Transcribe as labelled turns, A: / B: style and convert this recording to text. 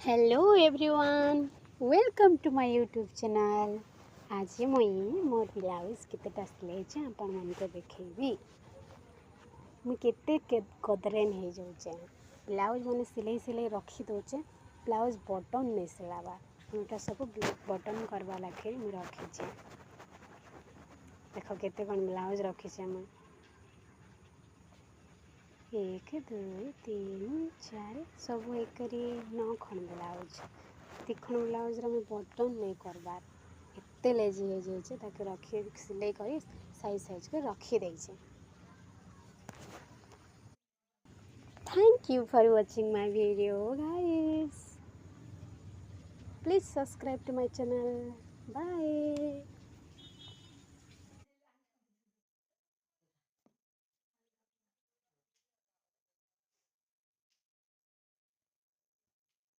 A: Hello everyone welcome to my YouTube channel. आज मुई मोर blouse केतेटा सिलाई आपण मानक देखैबी। मुई केते कदरेन हो जाऊचे ब्लाउज मैंने सिलाई सिलाई रखी दौचे। ब्लाउज बटन नहीं सिलावा मुटा सब बटन करवा लगे मुझे रखी। देख केते कौन ब्लाउज रखी मुई 1 2 3 4 सब एक 9 खण ब्लाउज। तीखण ब्लाउज मुझे बटन नहीं करबार एत लेजी हो जाए रखी सिलाई कर साइज साइज कर रखी देचे। Thank you for watching my video guys. Please subscribe to my channel. Bye.